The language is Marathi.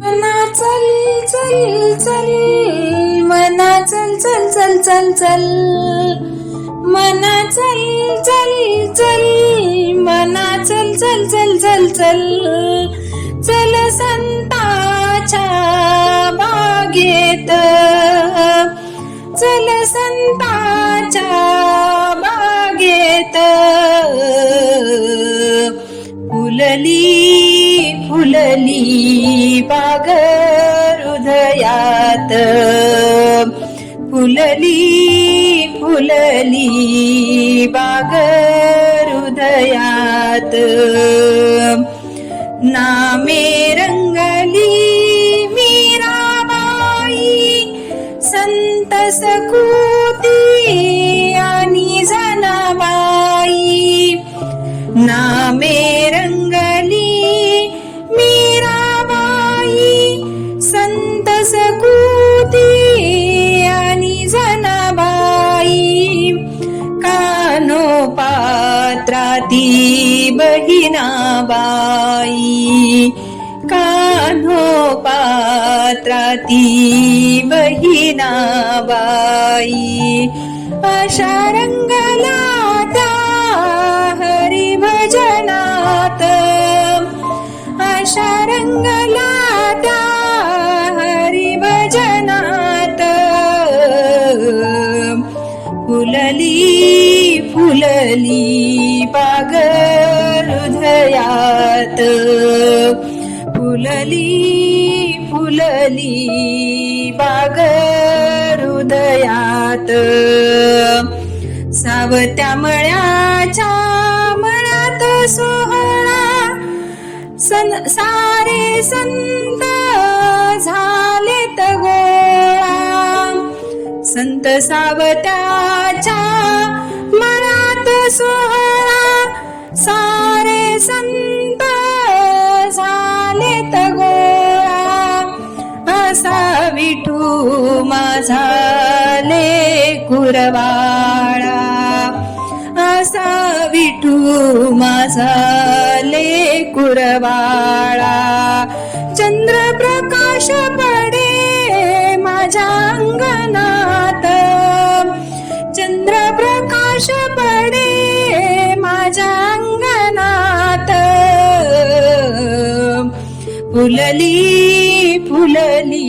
मना चल चल चल, मना चल चल चल चल चल, मना चल चल चल, मना चल चल चल चल चल, चल संताच्या बागेत, चल संताच्या बागेत, फुलली फुलली बाग हृदयात, फुलली फुलली बाग हृदयात, नामे रंगली मीराबाई, संत सकुती आणि जनाबाई, नामे रंगली मीराबाई, संत सकुती आणि जनाबाई, कान्होपात्राती बहिणाबाई, कान्होपात्राती बहिणाबाई, अशा रंगला त्या हरिभजनात, अशा रंगला त्या हरिभजनात, फुलली फुलली बाग हृदयात, फुलली फुलली बाग हृदयात, सावत्या मळ्याच्या मळ्यात सोहळा, सारे संत झालेत गोळा, संत सावत्याच्या मळ्यात सोहळा, सारे संत झालेत गोळा, असा विठू माझा लेकुरवाळा, असा विठू माझा लेकुरवाळा, चंद्रप्रकाश पडे माझ्या अंगणात, चंद्रप्रकाश पडे माझ्या अंगणात, फुलली फुलली